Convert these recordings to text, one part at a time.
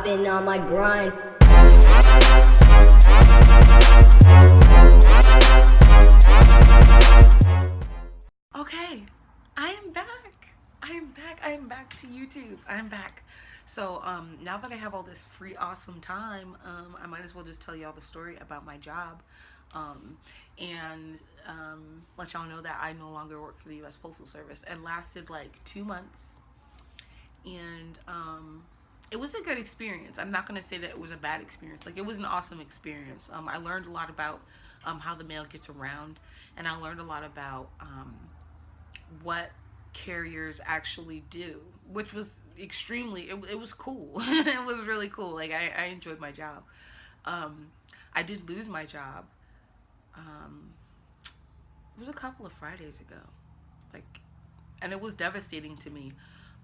been on my grind. Okay, I am back. I am back to YouTube. I'm back. So now that I have all this free awesome time, I might as well just tell y'all the story about my job, and let y'all know that I no longer work for the U.S. Postal Service. It lasted like 2 months, and it was a good experience. I'm not gonna say that it was a bad experience. Like, it was an awesome experience. I learned a lot about how the mail gets around, and I learned a lot about what carriers actually do, which was extremely, it was cool. It was really cool. Like, I enjoyed my job. I did lose my job. It was a couple of Fridays ago, like, and it was devastating to me.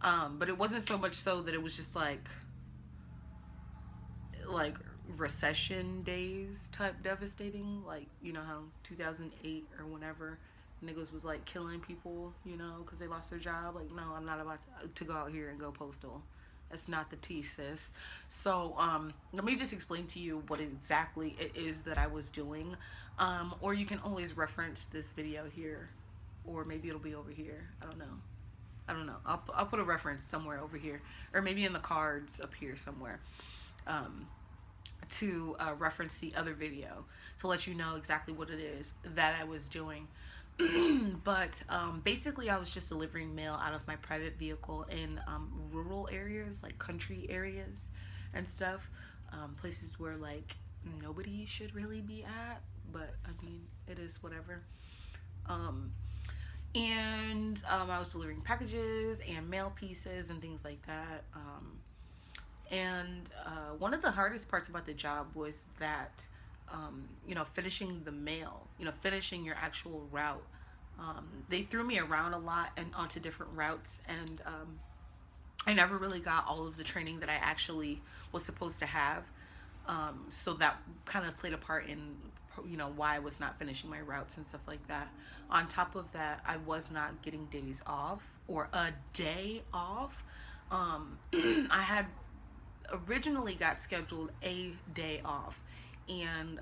But it wasn't so much so that it was just like recession days type devastating, like, you know how 2008 or whenever niggas was like killing people, you know, because they lost their job. Like, no, I'm not about to go out here and go postal. That's not the tea, sis. So let me just explain to you what exactly it is that I was doing, or you can always reference this video here, or maybe it'll be over here. I don't know. I'll put a reference somewhere over here, or maybe in the cards up here somewhere, to reference the other video to let you know exactly what it is that I was doing. But basically, I was just delivering mail out of my private vehicle in rural areas, like country areas and stuff, places where like nobody should really be at, but I mean, it is whatever. And I was delivering packages and mail pieces and things like that. And one of the hardest parts about the job was that, you know, finishing the mail, you know, finishing your actual route. They threw me around a lot and onto different routes, and I never really got all of the training that I actually was supposed to have. So that kind of played a part in, you know, why I was not finishing my routes and stuff like that. On top of that, I was not getting days off or a day off. I had originally got scheduled a day off, and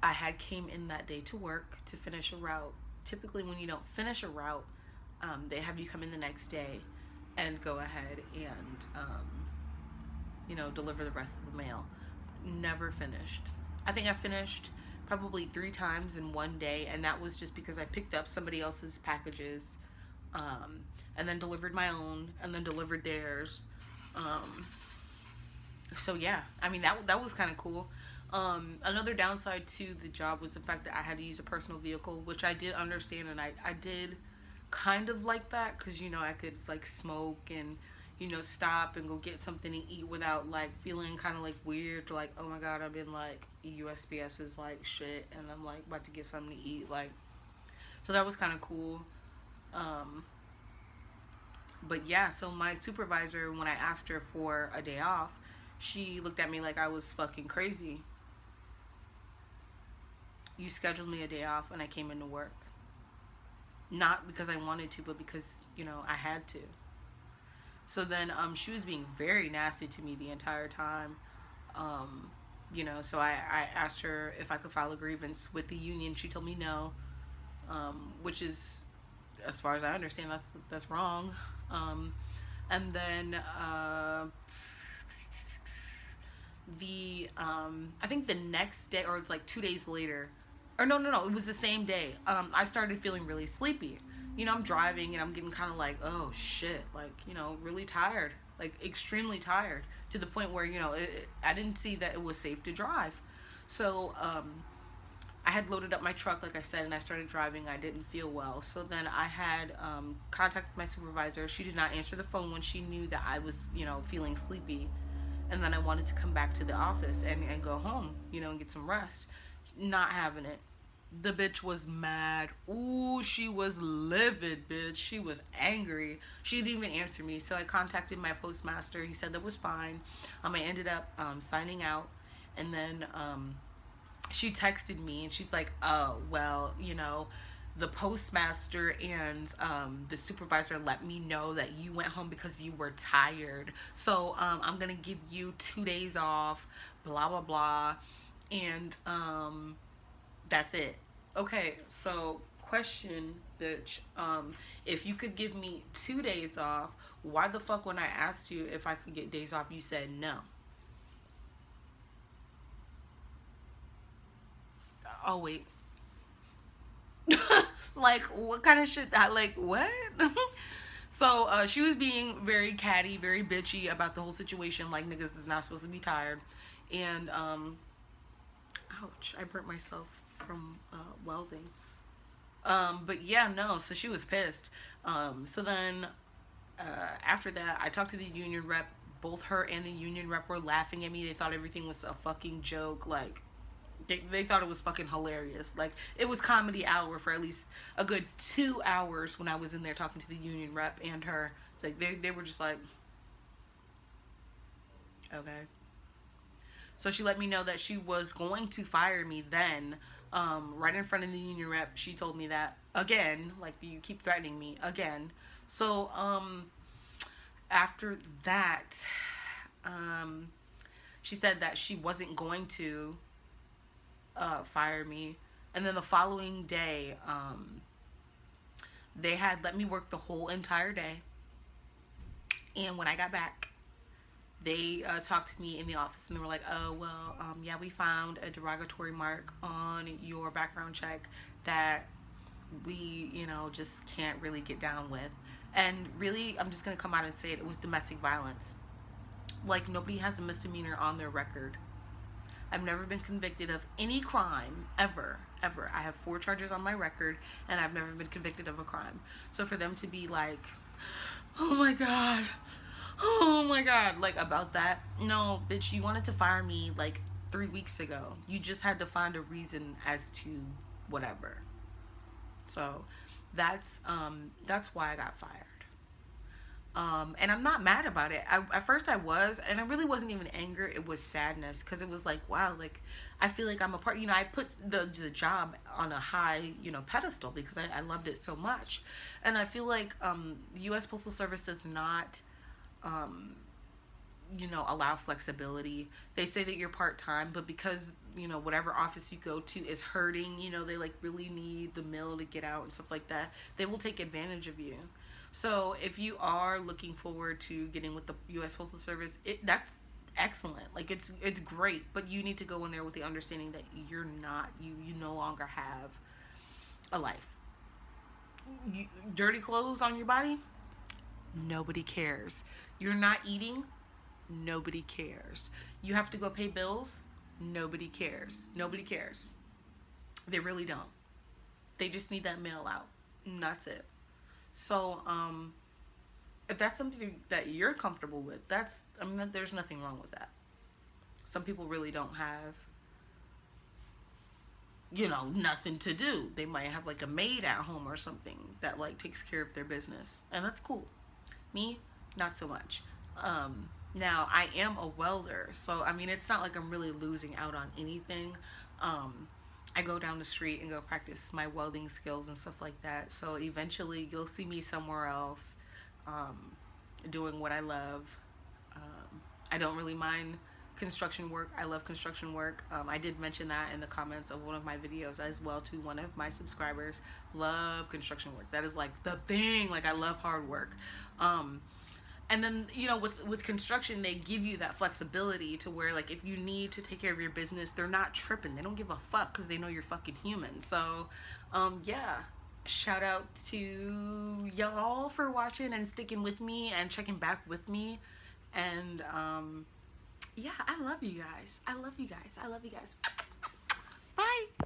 I had came in that day to work to finish a route. Typically, when you don't finish a route, they have you come in the next day and go ahead and you know, deliver the rest of the mail. Never finished. I think I finished probably 3 times in one day, and that was just because I picked up somebody else's packages, and then delivered my own, and then delivered theirs. So yeah, I mean, that was kind of cool. Another downside to the job was the fact that I had to use a personal vehicle, which I did understand, and I did kind of like that, because, you know, I could like smoke and, you know, stop and go get something to eat without like feeling kind of like weird, or like, oh my god, I've been like, USPS is like shit and I'm like about to get something to eat, like, so that was kind of cool. But yeah, so my supervisor, when I asked her for a day off, she looked at me like I was fucking crazy. You scheduled me a day off and I came into work. Not because I wanted to, but because, you know, I had to. So then she was being very nasty to me the entire time. You know, so I asked her if I could file a grievance with the union. She told me no, which is, as far as I understand, that's wrong. And then I think the next day, or it's like 2 days later, or no, it was the same day. I started feeling really sleepy. You know, I'm driving and I'm getting kind of like, oh shit, like, you know, really tired, like extremely tired, to the point where, you know, I didn't see that it was safe to drive. So I had loaded up my truck, like I said, and I started driving. I didn't feel well. So then I had contacted my supervisor. She did not answer the phone when she knew that I was, you know, feeling sleepy. And then I wanted to come back to the office and go home, you know, and get some rest. Not having it. The bitch was mad. Ooh, she was livid, bitch. She was angry. She didn't even answer me. So I contacted my postmaster. He said that was fine. I ended up signing out. And then she texted me and she's like, oh, well, you know, the postmaster and the supervisor let me know that you went home because you were tired. So I'm gonna give you 2 days off, blah blah blah, and that's it. Okay, so question, bitch. If you could give me 2 days off, why the fuck when I asked you if I could get days off, you said no? Oh wait. Like what kind of shit that like what? So she was being very catty, very bitchy about the whole situation, like niggas is not supposed to be tired. And ouch, I burnt myself from welding. But yeah, no, so she was pissed. So then after that, I talked to the union rep. Both her and the union rep were laughing at me. They thought everything was a fucking joke. Like, they thought it was fucking hilarious. Like, it was comedy hour for at least a good 2 hours when I was in there talking to the union rep and her. Like, they were just like, okay. So she let me know that she was going to fire me then, right in front of the union rep. She told me that again, like you keep threatening me again. So after that, um, she said that she wasn't going to fire me. And then the following day, they had let me work the whole entire day. And when I got back, they talked to me in the office and they were like, oh, well, yeah, we found a derogatory mark on your background check that we, just can't really get down with. And really, I'm just going to come out and say it was domestic violence. Like, nobody has a misdemeanor on their record. I've never been convicted of any crime, ever, ever. I have 4 charges on my record, and I've never been convicted of a crime. So for them to be like, oh my God, oh my God, like about that, no, bitch, you wanted to fire me like 3 weeks ago. You just had to find a reason as to whatever. So that's why I got fired. And I'm not mad about it. At first I was, and I really wasn't even anger. It was sadness, because it was like, wow, like I feel like I'm a part. I put the job on a high, pedestal because I loved it so much, and I feel like the U.S. Postal Service does not, allow flexibility. They say that you're part time, but because whatever office you go to is hurting, they like really need the mail to get out and stuff like that. They will take advantage of you. So if you are looking forward to getting with the U.S. Postal Service, that's excellent. Like it's great, but you need to go in there with the understanding that you're not, you no longer have a life. Dirty clothes on your body, nobody cares. You're not eating, nobody cares. You have to go pay bills, nobody cares. Nobody cares. They really don't. They just need that mail out, and that's it. So, if that's something that you're comfortable with, there's nothing wrong with that. Some people really don't have, nothing to do. They might have like a maid at home or something that like takes care of their business, and that's cool. Me, not so much. Now I am a welder, so it's not like I'm really losing out on anything. I go down the street and go practice my welding skills and stuff like that. So eventually you'll see me somewhere else, doing what I love. I don't really mind construction work. I love construction work. I did mention that in the comments of one of my videos as well to one of my subscribers. Love construction work. That is like the thing. Like I love hard work. And then, with construction, they give you that flexibility to where, like, if you need to take care of your business, they're not tripping. They don't give a fuck because they know you're fucking human. So, yeah. Shout out to y'all for watching and sticking with me and checking back with me. And, yeah, I love you guys. I love you guys. I love you guys. Bye.